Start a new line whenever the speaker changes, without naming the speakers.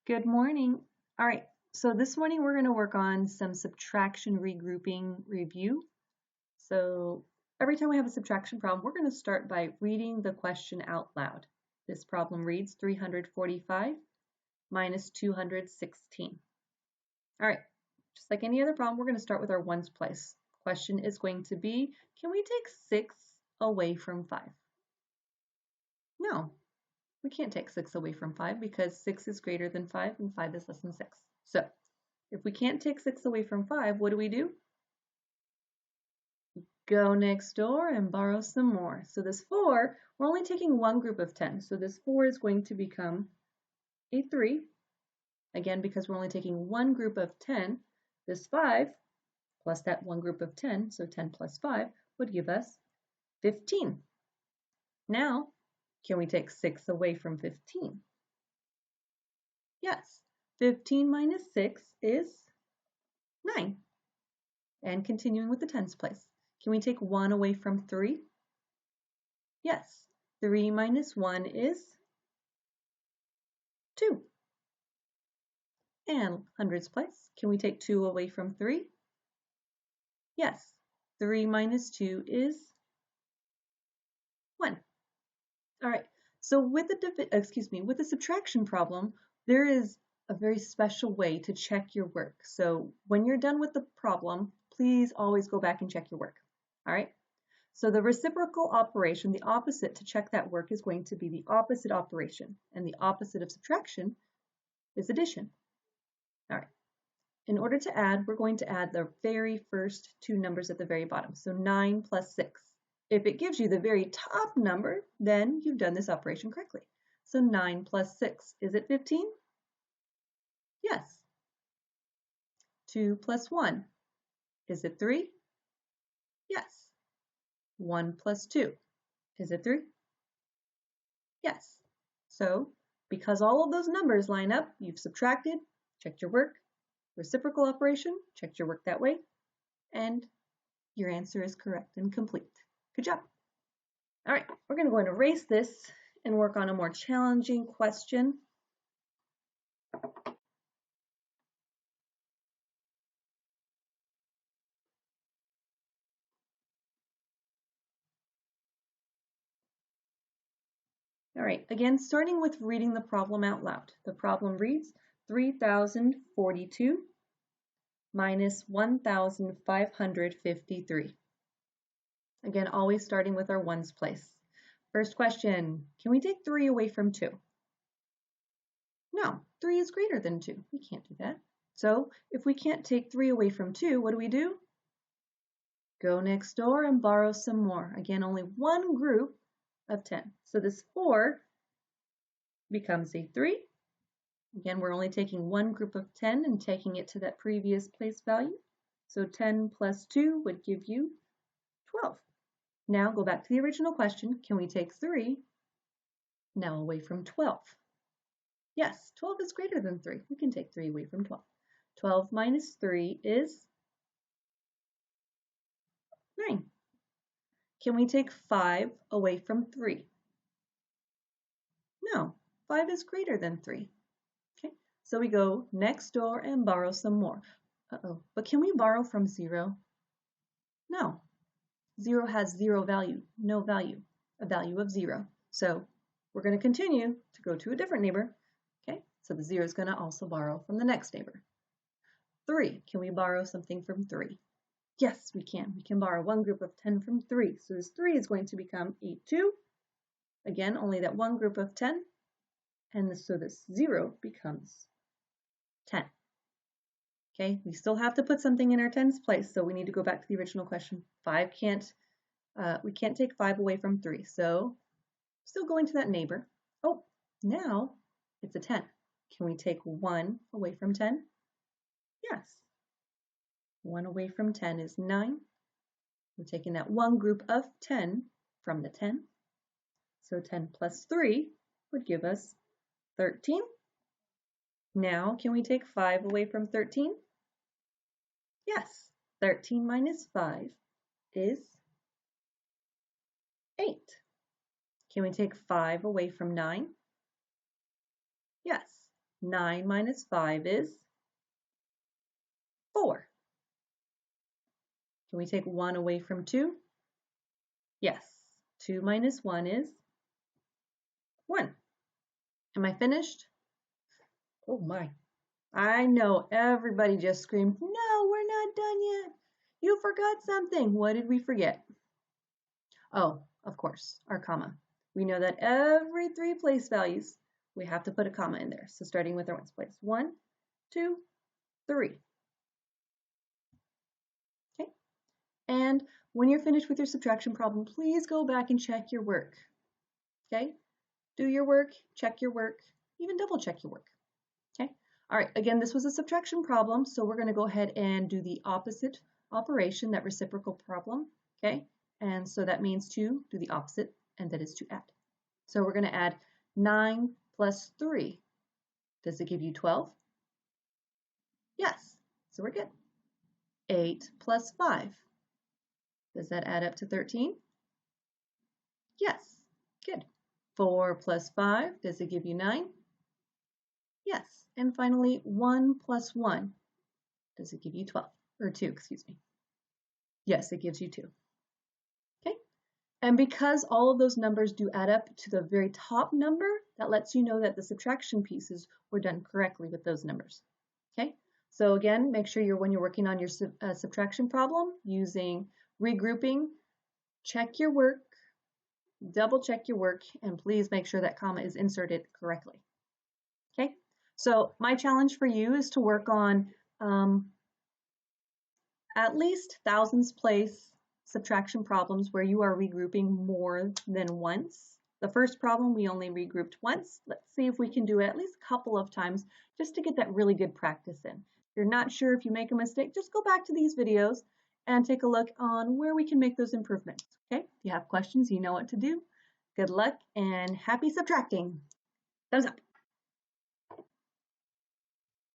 Good morning. All right, so this morning we're going to work on some subtraction regrouping review. So every time we have a subtraction problem, we're going to start by reading the question out loud. This problem reads 345 minus 216. All right, just like any other problem, we're going to start with our ones place. Question is going to be, can we take 6 away from 5? No. We can't take 6 away from 5 because 6 is greater than 5 and 5 is less than 6. So if we can't take 6 away from 5, what do? Go next door and borrow some more. So this 4, we're only taking one group of 10. So this 4 is going to become a 3. Again, because we're only taking one group of 10, this 5 plus that one group of 10, so 10 plus 5, would give us 15. Now, can we take 6 away from 15? Yes. 15 minus 6 is 9. And continuing with the tens place. Can we take 1 away from 3? Yes. 3 minus 1 is 2. And hundreds place. Can we take 2 away from 3? Yes. 3 minus 2 is 1. All right. So with the subtraction problem, there is a very special way to check your work. So when you're done with the problem, please always go back and check your work. All right. So the reciprocal operation, the opposite to check that work, is going to be the opposite operation. And the opposite of subtraction is addition. All right. In order to add, we're going to add the very first two numbers at the very bottom. So 9 plus 6. If it gives you the very top number, then you've done this operation correctly. So 9 plus 6, is it 15? Yes. 2 plus 1, is it 3? Yes. 1 plus 2, is it 3? Yes. So because all of those numbers line up, you've subtracted, checked your work, reciprocal operation, checked your work that way, and your answer is correct and complete. Good job. All right, we're going to go and erase this and work on a more challenging question. All right, again, starting with reading the problem out loud. The problem reads 3,042 minus 1,553. Again, always starting with our ones place. First question, can we take 3 away from 2? No, 3 is greater than 2. We can't do that. So if we can't take 3 away from 2, what do? Go next door and borrow some more. Again, only one group of 10. So this 4 becomes a 3. Again, we're only taking one group of 10 and taking it to that previous place value. So 10 plus 2 would give you 12. Now go back to the original question. Can we take 3 now away from 12? Yes, 12 is greater than 3. We can take 3 away from 12. 12 minus 3 is 9. Can we take 5 away from 3? No, 5 is greater than 3. Okay, so we go next door and borrow some more. But can we borrow from 0? No. 0 has 0 value, no value, a value of 0. So we're going to continue to go to a different neighbor. Okay, so the 0 is going to also borrow from the next neighbor. 3, can we borrow something from 3? Yes, we can. We can borrow one group of 10 from 3. So this 3 is going to become a 2. Again, only that one group of 10. And so this 0 becomes 10. Okay, we still have to put something in our tens place, so we need to go back to the original question. We can't take 5 away from 3, so still going to that neighbor. Oh, now it's a 10. Can we take 1 away from 10? Yes. 1 away from 10 is 9. We're taking that one group of 10 from the 10. So 10 plus 3 would give us 13. Now, can we take 5 away from 13? Yes. 13 minus 5 is 8. Can we take 5 away from 9? Yes. 9 minus 5 is 4. Can we take 1 away from 2? Yes. 2 minus 1 is 1. Am I finished? Oh my. I know everybody just screamed, no, we're not done yet. You forgot something. What did we forget? Oh, of course, our comma. We know that every 3 place values, we have to put a comma in there. So starting with our ones place. 1, 2, 3. Okay. And when you're finished with your subtraction problem, please go back and check your work. Okay. Do your work, check your work, even double check your work. Okay. All right. Again, this was a subtraction problem, so we're going to go ahead and do the opposite operation, that reciprocal problem. Okay. And so that means to do the opposite, and that is to add. So we're going to add 9 plus 3. Does it give you 12? Yes. So we're good. 8 plus 5. Does that add up to 13? Yes. Good. 4 plus 5. Does it give you 9? Yes. And finally, 1 plus 1. Does it give you 12? Or 2, excuse me. Yes, it gives you 2. Okay. And because all of those numbers do add up to the very top number, that lets you know that the subtraction pieces were done correctly with those numbers. Okay. So again, make sure when you're working on your subtraction problem using regrouping, check your work, double check your work, and please make sure that comma is inserted correctly. Okay. So my challenge for you is to work on at least thousands place subtraction problems where you are regrouping more than once. The first problem we only regrouped once. Let's see if we can do it at least a couple of times just to get that really good practice in. If you're not sure if you make a mistake, just go back to these videos and take a look on where we can make those improvements. Okay, if you have questions, you know what to do. Good luck and happy subtracting. Thumbs up.